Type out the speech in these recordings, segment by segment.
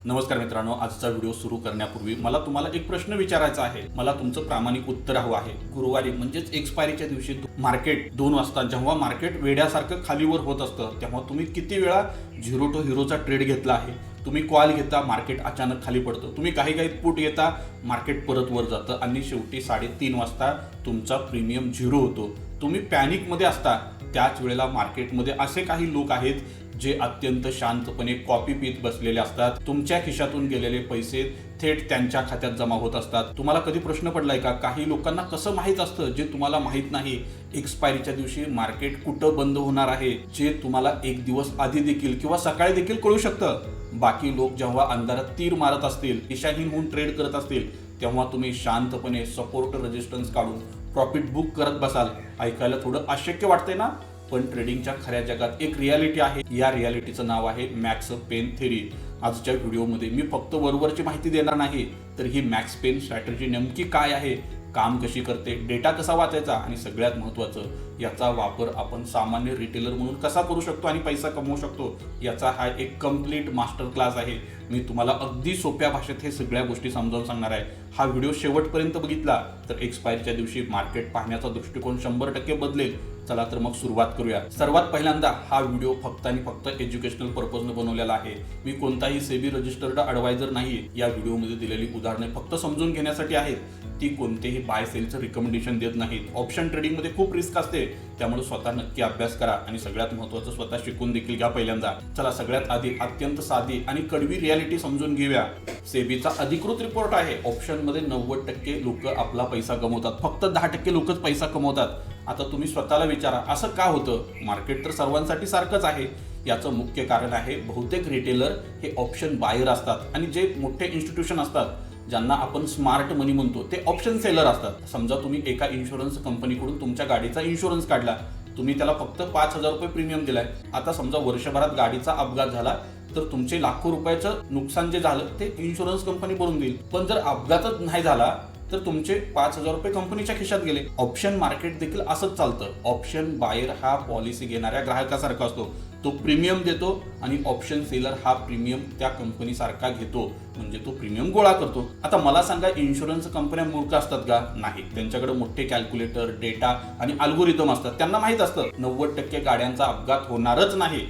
नमस्कार मित्रांनो, आजचा व्हिडिओ सुरू करण्यापूर्वी मला तुम्हाला एक प्रश्न विचारायचा आहे. मला तुमचं प्रामाणिक उत्तर हवं आहे. गुरुवारी म्हणजेच एक्सपायरीच्या दिवशी मार्केट 2 वाजता जेव्हा मार्केट वेड्यासारखं खालीवर होत असतं तेव्हा तुम्ही किती वेळा झिरो टू हिरोचा ट्रेड घेतला आहे? तुम्ही कॉल घेता, मार्केट अचानक खाली पडतं. तुम्ही काही पुट घेता, मार्केट परत वर जातं आणि शेवटी 3:30 वाजता तुमचा प्रीमियम झिरो होतो. तुम्ही पॅनिकमध्ये असता. त्याच वेळेला मार्केटमध्ये असे काही लोक आहेत जे अत्यंत शांतपणे कॉफी पीत बसलेले असतात. तुमच्या खिशातून गेलेले पैसे थेट त्यांच्या खात्यात जमा होत असतात. तुम्हाला कधी प्रश्न पडलाय का, काही लोकांना कसं माहीत असतं जे तुम्हाला माहीत नाही? एक्सपायरीच्या दिवशी मार्केट कुठं बंद होणार आहे जे तुम्हाला एक दिवस आधी देखील किंवा सकाळी देखील कळू शकतं. बाकी लोक जेव्हा अंधारात तीर मारत असतील, दिशाहीन होऊन ट्रेड करत असतील, तेव्हा तुम्ही शांतपणे सपोर्ट रेजिस्टन्स काढून प्रॉफिट बुक करत बसाल. ऐकायला थोडं अशक्य वाटतंय ना? पण ट्रेडिंगच्या खऱ्या जगात एक रियालिटी आहे. या रियालिटीचं नाव आहे मॅक्स पेन थेरी. आजच्या व्हिडिओमध्ये मी फक्त वरवरची माहिती देणार नाही, तर ही मॅक्स पेन स्ट्रॅटेजी नेमकी काय आहे, काम कशी करते, डेटा कसा वाचायचा आणि सगळ्यात महत्त्वाचं याचा वापर आपण सामान्य रिटेलर म्हणून कसा करू शकतो आणि पैसा कमवू शकतो, याचा हा एक कम्प्लीट मास्टर क्लास आहे. मी तुम्हाला अगदी सोप्या भाषेत हे सगळ्या गोष्टी समजावून सांगणार आहे. हा व्हिडिओ शेवटपर्यंत बघितला तर एक्सपायरीच्या दिवशी मार्केट पाहण्याचा दृष्टिकोन 100% बदलेल. चला तर मग सुरुवात करूया. सर्वात पहिल्यांदा हा व्हिडिओ फक्त आणि फक्त एज्युकेशनल पर्पजने बनवलेला आहे. मी कोणताही सेबी रजिस्टर्ड ॲडवायझर नाही. या व्हिडिओमध्ये दिलेली उदाहरणे फक्त समजून घेण्यासाठी आहेत. ती कोणतेही बाय सेलचं रिकमेंडेशन देत नाहीत. ऑप्शन ट्रेडिंगमध्ये खूप रिस्क असते, त्यामुळे स्वतः नक्की अभ्यास करा आणि सगळ्यात महत्त्वाचं स्वतः शिकून देखील घ्या. पहिल्यांदा चला सगळ्यात आधी अत्यंत साधी आणि कडवी रियालिटी समजून घेऊया. सेबीचा अधिकृत रिपोर्ट आहे, ऑप्शनमध्ये 90% लोक आपला पैसा गमवतात, फक्त 10% लोकच पैसा कमवतात. आता तुम्ही स्वतःला विचारा, असं का होतं? मार्केट तर सर्वांसाठी सारखंच आहे. याचं मुख्य कारण आहे, बहुतेक रिटेलर हे ऑप्शन बायर असतात आणि जे मोठे इन्स्टिट्यूशन असतात ज्यांना आपण स्मार्ट मनी म्हणतो ते ऑप्शन सेलर असतात. समजा तुम्ही एका इन्शुरन्स कंपनीकडून तुमच्या गाडीचा इन्शुरन्स काढला, तुम्ही त्याला फक्त 5,000 रुपये प्रीमियम दिलाय. आता समजा वर्षभरात गाडीचा अपघात झाला तर तुमचे लाखो रुपयाचं नुकसान जे झालं ते इन्शुरन्स कंपनी भरून देईल. पण जर अपघातच नाही झाला तर तुमचे 5,000 रुपये कंपनीच्या खिशात गेले. ऑप्शन मार्केट देखील असंच चालतं. ऑप्शन बायर हा पॉलिसी घेणाऱ्या ग्राहकासारखा असतो. तो प्रीमियम देतो आणि ऑप्शन सेलर हा प्रीमियम त्या कंपनीसारखा घेतो, म्हणजे तो प्रीमियम गोळा करतो. आता मला सांगा, इन्शुरन्स कंपन्या मूर्ख असतात का? नाही. त्यांच्याकडे मोठे कॅल्क्युलेटर, डेटा आणि अल्गोरिदम असतात. त्यांना माहीत असतं 90% गाड्यांचा अपघात होणारच नाही.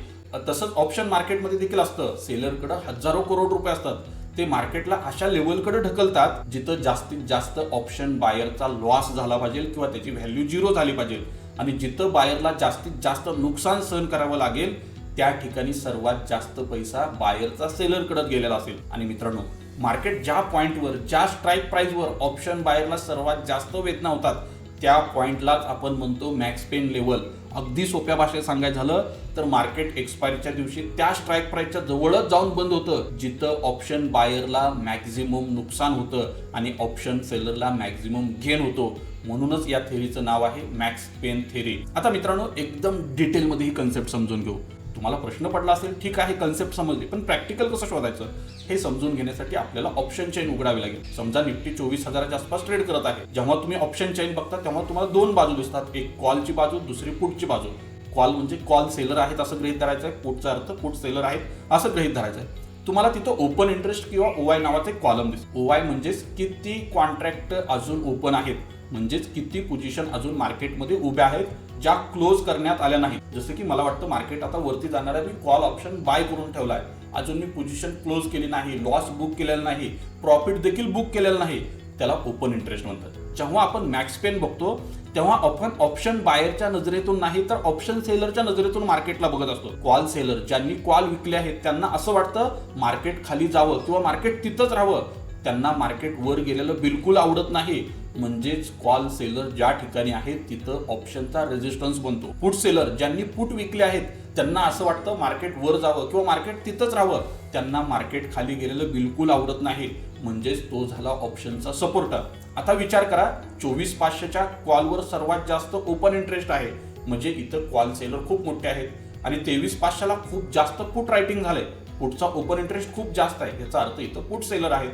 तसंच ऑप्शन मार्केटमध्ये देखील असतं. सेलरकडे हजारो करोड रुपये असतात. ते मार्केटला अशा लेवलकडे ढकलतात जिथं जास्तीत जास्त ऑप्शन बायरचा लॉस झाला पाहिजे किंवा त्याची व्हॅल्यू झिरो झाली पाहिजे, आणि जिथं बायरला जास्तीत जास्त नुकसान सहन करावं लागेल त्या ठिकाणी सर्वात जास्त पैसा बायरचा सेलरकडे गेलेला असेल. आणि मित्रांनो, मार्केट ज्या पॉइंटवर, ज्या स्ट्राईक प्राइसवर ऑप्शन बायरला सर्वात जास्त वेदना होतात त्या पॉइंटलाच आपण म्हणतो मॅक्स पेन लेवल. अगदी सोप्या भाषेत सांगायचं झालं तर मार्केट एक्सपायरीच्या दिवशी त्या स्ट्राईक प्राइसच्या जवळच जाऊन बंद होतं जिथं ऑप्शन बायरला मॅक्झिमम नुकसान होतं आणि ऑप्शन सेलरला मॅक्झिमम गेन होतो. म्हणूनच या थेरीचं नाव आहे मॅक्स पेन थेरी. आता मित्रांनो, एकदम डिटेलमध्ये ही कन्सेप्ट समजून घेऊ. तुम्हाला प्रश्न पडला असेल, ठीक आहे कन्सेप्ट समजली, पण प्रॅक्टिकल कसं शोधायचं हे समजून घेण्यासाठी आपल्याला ऑप्शन चेन उघडावी लागेल. समजा निफ्टी 24,000च्या आसपास ट्रेड करत आहे. जेव्हा तुम्ही ऑप्शन चेन बघता तेव्हा तुम्हाला 2 बाजू दिसतात, एक कॉलची बाजू, दुसरी पुटची बाजू. कॉल म्हणजे कॉल सेलर आहेत असं गृहीत धरायचं आहे, पुटचा अर्थ पुट सेलर आहेत असं गृहीत धरायचं आहे. तुम्हाला तिथं ओपन इंटरेस्ट किंवा ओवाय नावाचं एक कॉलम दिसतो. ओवाय म्हणजेच किती कॉन्ट्रॅक्ट अजून ओपन आहेत, म्हणजेच किती पोझिशन अजून मार्केटमध्ये उभ्या आहेत ज्या क्लोज करण्यात आल्या नाहीत. जसं की मला वाटतं मार्केट आता वरती जाणार आहे, मी कॉल ऑप्शन बाय करून ठेवला आहे, अजून मी पोझिशन क्लोज केली नाही, लॉस बुक केलेला नाही, प्रॉफिट देखील बुक केलेलं नाही, त्याला ओपन इंटरेस्ट म्हणतात. जेव्हा आपण मॅक्स पेन बघतो तेव्हा आपण ऑप्शन बायरच्या नजरेतून नाही तर ऑप्शन सेलरच्या नजरेतून मार्केटला बघत असतो. कॉल सेलर ज्यांनी कॉल विकले आहेत त्यांना असं वाटतं मार्केट खाली जावं किंवा मार्केट तिथंच राहावं. त्यांना मार्केट वर गेलेलं बिलकुल आवडत नाही. म्हणजेच कॉल सेलर ज्या ठिकाणी आहेत तिथं ऑप्शनचा रेजिस्टन्स बनतो. पुट सेलर ज्यांनी पुट विकले आहेत त्यांना असं वाटतं मार्केट वर जावं किंवा मार्केट तिथंच राहावं. त्यांना मार्केट खाली गेलेलं बिलकुल आवडत नाही. म्हणजेच तो झाला ऑप्शनचा सपोर्टर. आता विचार करा, 24,500च्या कॉलवर सर्वात जास्त ओपन इंटरेस्ट आहे, म्हणजे इथं कॉल सेलर खूप मोठे आहेत आणि 23,500ला खूप जास्त पुट रायटिंग झालंय. पुटचा ओपन इंटरेस्ट खूप जास्त आहे, याचा अर्थ इथं पुट सेलर आहेत.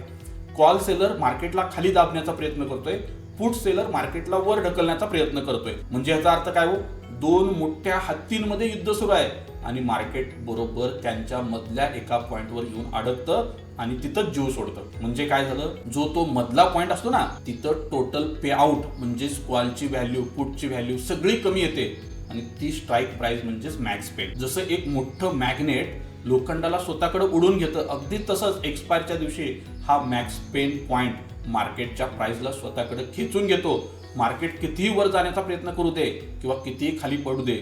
कॉल सेलर मार्केटला खाली दाबण्याचा प्रयत्न करतोय, पुट सेलर मार्केटला वर ढकलण्याचा प्रयत्न करतोय. म्हणजे याचा अर्थ काय हो? 2 मोठ्या हत्तींमध्ये युद्ध सुरू आहे आणि मार्केट बरोबर त्यांच्या मधल्या एका पॉइंटवर येऊन अडकतं आणि तिथं जीव सोडतं. म्हणजे काय झालं, जो तो मधला पॉईंट असतो ना, तिथं टोटल पे आउट म्हणजेच कॉलची व्हॅल्यू, पुटची व्हॅल्यू सगळी कमी येते आणि ती स्ट्राईक प्राइस म्हणजेच मॅक्स पेन. जसं एक मोठं मॅग्नेट लोखंडाला स्वतःकडे उडून घेतं, अगदी तसंच एक्सपायरच्या दिवशी हा मॅक्स पेन पॉइंट मार्केटच्या प्राइसला स्वतःकडे खेचून घेतो. मार्केट कितीही वर जाण्याचा प्रयत्न करू दे किंवा कितीही खाली पडू दे,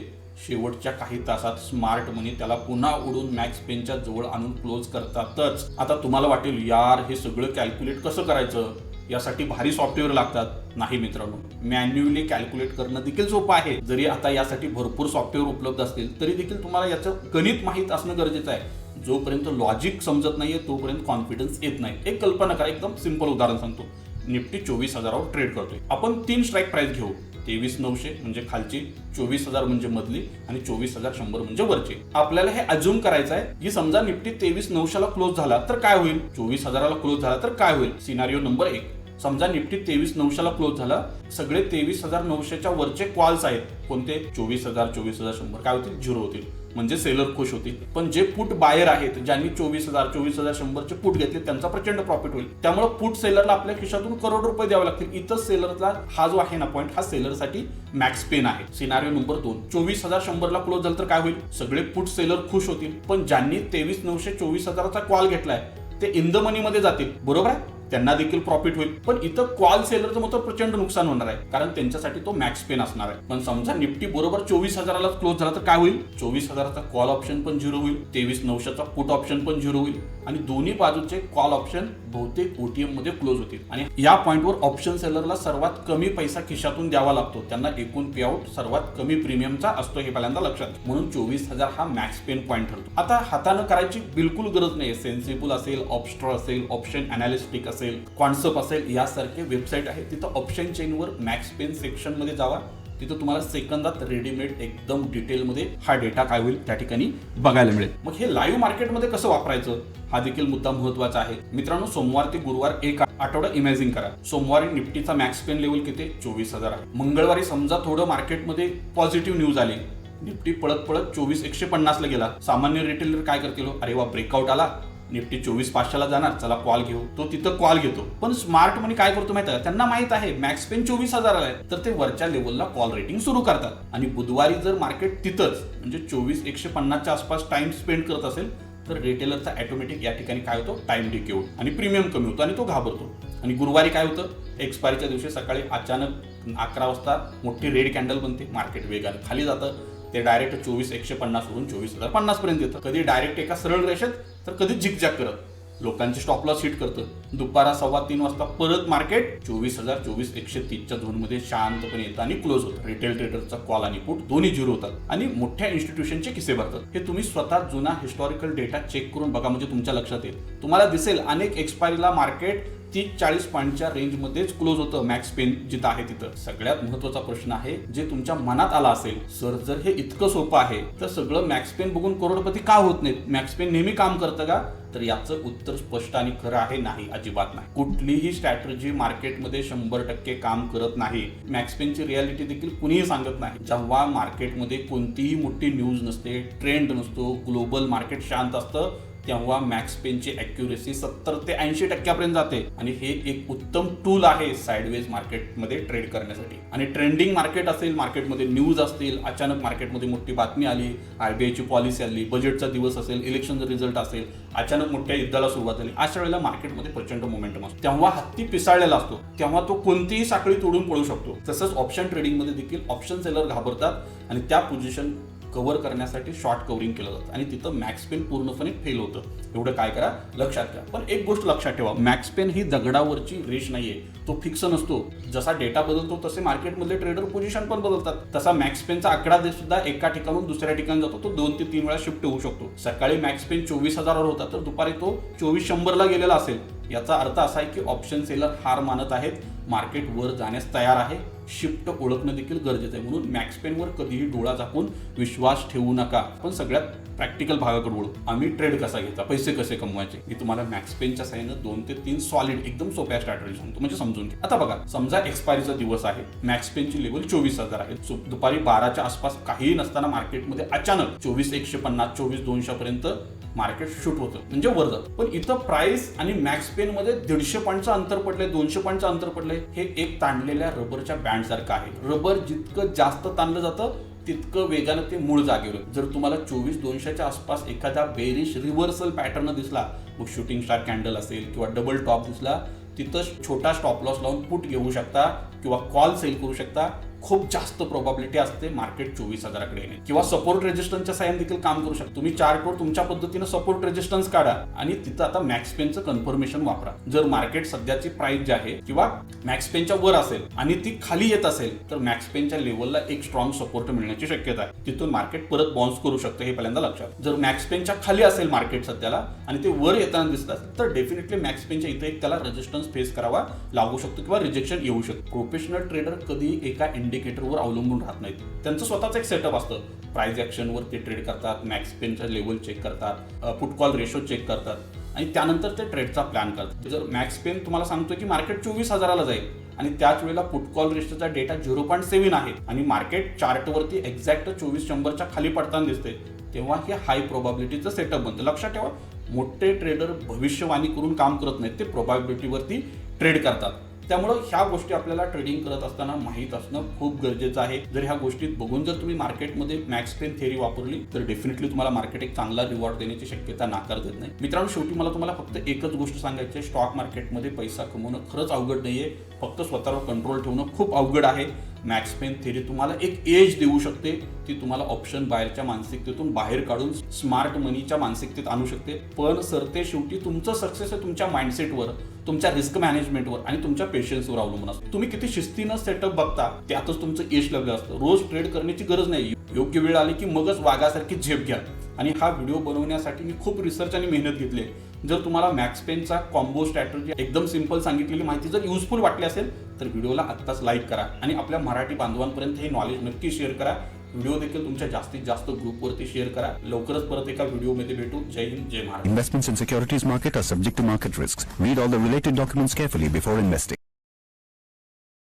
शेवटच्या काही तासात स्मार्ट मनी त्याला पुन्हा उडून मॅक्स पेनच्या जवळ आणून क्लोज करतातच. आता तुम्हाला वाटेल यार हे सगळं कॅल्क्युलेट कसं करायचं, यासाठी भारी सॉफ्टवेअर लागतात. नाही मित्रांनो, मॅन्युअली कॅल्क्युलेट करणं देखील सोपं आहे. जरी आता यासाठी भरपूर सॉफ्टवेअर उपलब्ध असतील तरी देखील तुम्हाला याचं गणित माहीत असणं गरजेचं आहे. जोपर्यंत लॉजिक समजत नाहीये तोपर्यंत कॉन्फिडन्स येत नाही. एक कल्पना करा, एकदम सिंपल उदाहरण सांगतो. निफ्टी 24,000वर ट्रेड करतोय. आपण 3 स्ट्राईक प्राइस घेऊ. 23,900 म्हणजे खालची, 24,000 म्हणजे मधली आणि 24,100 म्हणजे वरची. आपल्याला हे अज्युम करायचं आहे की समजा निफ्टी 23,900ला क्लोज झाला तर काय होईल, 24,000ला क्लोज झाला तर काय होईल. सिनारिओ नंबर 1, समजा निफ्टी 23,900ला क्लोज झाला, सगळे 23,900च्या वरचे कॉल्स आहेत कोणते, 24,000, 24,100 काय होतील, 0 होतील. म्हणजे सेलर खुश होतील. पण जे पुट बायर आहेत ज्यांनी 24,000, 24,100चे पुट घेतले त्यांचा प्रचंड प्रॉफिट होईल. त्यामुळे पुट सेलरला आपल्या खिशातून करोड रुपये द्यावे लागतील. इथं सेलरचा हा जो आहे ना पॉईंट, हा सेलरसाठी मॅक्स पेन आहे. सिनारिओ नंबर 2, 24,100ला क्लोज झालं तर काय होईल, सगळे पुट सेलर खुश होतील. पण ज्यांनी 23,900 24,000चा कॉल घेतलाय ते इन द मनी मध्ये जातील, बरोबर आहे, त्यांना देखील प्रॉफिट होईल. पण इथं कॉल सेलरचं मोठं प्रचंड नुकसान होणार आहे कारण त्यांच्यासाठी तो मॅक्स पेन असणार आहे. पण समजा निफ्टी बरोबर 24,000ला क्लोज झाला तर काय होईल, 24,000चा कॉल ऑप्शन पण 0 होईल, 23,900चा पुट ऑप्शन पण 0 होईल आणि दोन्ही बाजूचे कॉल ऑप्शन बहुतेक ओटीएम मध्ये क्लोज होतील. आणि या पॉईंटवर ऑप्शन सेलरला सर्वात कमी पैसा खिशातून द्यावा लागतो. त्यांना एकूण पे आउट सर्वात कमी प्रीमियमचा असतो, हे पहिल्यांदा लक्षात. म्हणून 24,000 हा मॅक्स पेन पॉईंट ठरतो. आता हातानं करायची बिलकुल गरज नाही. सेन्सिबल असेल, ऑप्स्ट्रॉ असेल, ऑप्शन अनालिस्टिक असेल, कॉन्सेप्ट असेल, यासारखे वेबसाईट आहे. तिथं ऑप्शन चेनवर मॅक्स पेन सेक्शन मध्ये जावा. तिथं तुम्हाला सेकंदात रेडीमेड एकदम डिटेलमध्ये हा डेटा काय होईल त्या ठिकाणी बघायला मिळेल. मग हे लाईव्ह मार्केटमध्ये कसं वापरायचं हा देखील मुद्दा महत्वाचा आहे. मित्रांनो, सोमवार ते गुरुवार एक आठवडा इमॅजिन करा. सोमवारी निफ्टीचा मॅक्स पेन लेवल किती, 24,000 आहे. मंगळवारी समजा थोडं मार्केटमध्ये पॉझिटिव्ह न्यूज आली, निफ्टी पळत 24,150ला गेला. सामान्य रिटेलर काय करतील, अरे वा ब्रेकआउट आला, निफ्टी 24,500ला जाणार, चला कॉल घेऊ. तो तिथं कॉल घेतो. पण स्मार्ट मनी काय करतो माहिती आहे, त्यांना माहित आहे मॅक्स पेन 24,000 आहे, तर ते वरच्या लेवलला कॉल रेटिंग सुरू करतात. आणि बुधवारी जर मार्केट तिथंच म्हणजे 24,150च्या आसपास टाइम स्पेंड करत असेल तर रिटेलरचा ऑटोमॅटिक या ठिकाणी काय होतो, टाइम डिके होतो आणि प्रीमियम कमी होतो आणि तो घाबरतो. आणि गुरुवारी काय होतं, एक्सपायरीच्या दिवशी सकाळी अचानक 11 वाजता मोठी रेड कॅन्डल बनते, मार्केट वेगाने खाली जातं. ते डायरेक्ट 24,150 वरून 24,050 पर्यंत येतं. कधी डायरेक्ट एका सरळ रेषेत तर कधी झिकझॅक करत लोकांची स्टॉप लॉस हिट करतं. दुपारा 2:15 वाजता परत मार्केट 24,000 24,130च्या झोनमध्ये शांतपणे येतं आणि क्लोज होतं. रिटेल ट्रेडरचा कॉल आणि पुट दोन्ही 0 होतात आणि मोठ्या इन्स्टिट्यूशनचे किस्से भरतात. हे तुम्ही स्वतः जुना हिस्टॉरिकल डेटा चेक करून बघा, म्हणजे तुमच्या लक्षात येईल. तुम्हाला दिसेल अनेक एक्सपायरीला मार्केट 30-40 पॉईंटच्या रेंजमध्येच क्लोज होतं मॅक्स पेन जिथं आहे तिथं. सगळ्यात महत्त्वाचा प्रश्न आहे जे तुमच्या मनात आला असेल, सर जर हे इतकं सोपं आहे तर सगळं मॅक्स पेन बघून करोडपती का होत नाहीत, मॅक्स पेन नेहमी काम करतं का? तर याचं उत्तर स्पष्ट आणि खरं आहे, नाही, अजिबात नाही. कुठलीही स्ट्रॅटेजी मार्केटमध्ये 100% काम करत नाही. मॅक्स पेनची रियालिटी देखील कुणीही सांगत नाही. जेव्हा मार्केटमध्ये कोणतीही मोठी न्यूज नसते, ट्रेंड नसतो, ग्लोबल मार्केट शांत असतं, तेव्हा मॅक्स पेनची ॲक्युरेसी 70 ते 80% जाते. आणि हे एक उत्तम टूल आहे साइडवेज मार्केटमध्ये ट्रेड करण्यासाठी. आणि ट्रेंडिंग मार्केट असेल, मार्केटमध्ये न्यूज असतील, अचानक मार्केटमध्ये मोठी बातमी आली, आरबीआयची पॉलिसी आली, बजेटचा दिवस असेल, इलेक्शनचा रिझल्ट असेल, अचानक मोठ्या युद्धाला सुरुवात झाली, अशा वेळेला मार्केटमध्ये प्रचंड मोमेंटम असतो. तेव्हा हत्ती पिसाळलेला असतो, तेव्हा तो कोणतीही साखळी तोडून पळू शकतो. तसंच ऑप्शन ट्रेडिंगमध्ये देखील ऑप्शन सेलर घाबरतात आणि त्या पोझिशन कव्हर करण्यासाठी शॉर्ट कव्हरिंग केलं जातं आणि तिथं मॅक्स पेन पूर्णपणे फेल होतं. एवढं काय करा, लक्षात घ्या. पण एक गोष्ट लक्षात ठेवा, मॅक्स पेन ही दगडावरची रेष नाहीये, तो फिक्स नसतो. जसा डेटा बदलतो तसे मार्केटमधले ट्रेडर पोझिशन पण बदलतात. तसा मॅक्स पेनचा आकडा सुद्धा एका ठिकाणाहून दुसऱ्या ठिकाणी जातो, तो 2 ते 3 वेळा शिफ्ट होऊ शकतो. सकाळी मॅक्स पेन 24,000वर होता तर दुपारी तो 24,100ला गेलेला असेल. याचा अर्थ असा आहे की ऑप्शन सेलर हार मानत आहेत, मार्केट वर जाण्यास तयार आहे. शिफ्ट ओळखणं देखील गरजेचं आहे. म्हणून मॅक्स पेनवर कधीही डोळा झाकून विश्वास ठेवू नका. पण सगळ्यात प्रॅक्टिकल भागाकडे वळू. आम्ही ट्रेड कसा घ्यायचा, पैसे कसे कमवायचे, मी तुम्हाला मॅक्स पेनच्या साहाय्यानं 2 ते 3 सॉलिड एकदम सोप्या स्ट्रॅटेजी सांगतो, म्हणजे समजून घ्या. आता बघा, समजा एक्सपायरीचा दिवस आहे, मॅक्स पेनची लेवल 24,000 आहे. दुपारी 12च्या आसपास काहीही नसताना मार्केटमध्ये अचानक 24,150 24,200 पर्यंत मार्केट शूट होतं म्हणजे वर जातं. पण इथं प्राइस आणि मॅक्स पेन मध्ये 150 पॉईंटचं अंतर पडलंय, 200 पॉईंटचं अंतर पडलंय. हे एक ताणलेल्या रबरच्या बँड सारखं आहे. रबर जितकं जास्त ताणलं जातं तितकं वेगानं ते मूळ जागेवर. जर तुम्हाला 24,200च्या आसपास एखादा बेरिश रिव्हर्सल पॅटर्न दिसला, मग शूटिंग स्टार कॅन्डल असेल किंवा डबल टॉप दिसला, तिथं छोटा स्टॉप लॉस लावून पुट घेऊ शकता किंवा कॉल सेल करू शकता. खूप जास्त प्रोबॅबिलिटी असते मार्केट 24,000कडे येणे किंवा सपोर्ट रेजिस्टन्सच्या साह्याने देखील काम करू शकता. तुम्ही चार्टवर तुमच्या पद्धतीने सपोर्ट रेजिस्टन्स काढा आणि तिथं आता मॅक्स पेनचं कन्फर्मेशन वापरा. जर मार्केट सध्याची प्राइस जी आहे किंवा मॅक्स पेनच्या वर असेल आणि ती खाली येत असेल तर मॅक्स पेनच्या लेवलला एक स्ट्रॉंग सपोर्ट मिळण्याची शक्यता आहे. तिथून मार्केट परत बाउन्स करू शकतं हे पहिल्यांदा लक्षात. जर मॅक्स पेनच्या खाली असेल मार्केट सध्याला आणि ते वर येताना दिसत असेल तर डेफिनेटली मॅक्स पेनच्या इथे एक त्याला रेजिस्टन्स फेस करावा लागू शकतो किंवा रिजेक्शन येऊ शकतं. प्रोफेशनल ट्रेडर कधी एका इंडिकेटरवर अवलंबून राहत नाहीत. त्यांचं स्वतःच एक सेटअप असतं. प्राइस ऍक्शनवर ते ट्रेड करतात, मॅक्स पेनच्या लेवल चेक करतात, पुट कॉल रेशो चेक करतात आणि त्यानंतर ते ट्रेडचा प्लॅन करतात. जर मॅक्स पेन तुम्हाला सांगतोय की मार्केट 24,000ला जाईल आणि त्याच वेळेला पुट कॉल रेशोचा डेटा 0.7 आहे आणि मार्केट चार्टवरती एक्झॅक्ट 24,100च्या खाली पडताना दिसते, तेव्हा हे हाय प्रोबॅबिलिटीचं सेटअप बनतं. लक्षात ठेवा, मोठे ट्रेडर भविष्यवाणी करून काम करत नाहीत, ते प्रोबॅबिलिटीवरती ट्रेड करतात. त्यामुळं ह्या गोष्टी आपल्याला ट्रेडिंग करत असताना माहीत असणं खूप गरजेचं आहे. जर ह्या गोष्टी बघून जर तुम्ही मार्केटमध्ये मॅक्स पेन थेअरी वापरली तर डेफिनेटली तुम्हाला मार्केट एक चांगला रिवॉर्ड देण्याची शक्यता नाकार देत नाही. मित्रांनो, शेवटी मला तुम्हाला फक्त एकच गोष्ट सांगायची आहे, स्टॉक मार्केटमध्ये पैसा कमवणं खरंच अवघड नाहीये, फक्त स्वतःवर कंट्रोल ठेवणं खूप अवघड आहे. मॅक्स पेन थेअरी तुम्हाला एक एज देऊ शकते, ती तुम्हाला ऑप्शन बाहेरच्या मानसिकतेतून बाहेर काढून स्मार्ट मनीच्या मानसिकतेत आणू शकते. पण सरते शेवटी तुमचं सक्सेस आहे तुमच्या माइंडसेटवर, तुमच्या रिस्क मॅनेजमेंटवर आणि तुमच्या पेशन्सवर अवलंबून असतं. तुम्ही किती शिस्तीनं सेटअप बघता त्यातच तुमचं यश लागलं असतं. रोज ट्रेड करण्याची गरज नाही, योग्य वेळ आली की मगच वाघासारखी झेप घ्या. आणि हा व्हिडिओ बनवण्यासाठी मी खूप रिसर्च आणि मेहनत घेतली. जर तुम्हाला मॅक्स पेनचा कॉम्बो स्ट्रॅटेजी एकदम सिंपल सांगितलेली माहिती जर युजफुल वाटली असेल तर व्हिडिओला आत्ताच लाईक करा आणि आपल्या मराठी बांधवांपर्यंत हे नॉलेज नक्की शेअर करा. व्हिडिओ देखील तुमच्या जास्तीत जास्त ग्रुपवरती शेअर करा. लवकरच परत एका व्हिडिओमध्ये भेटू. जय हिंद, जय Maharashtra. Investments in securities market are subject to market risks. Read all the related documents carefully before investing.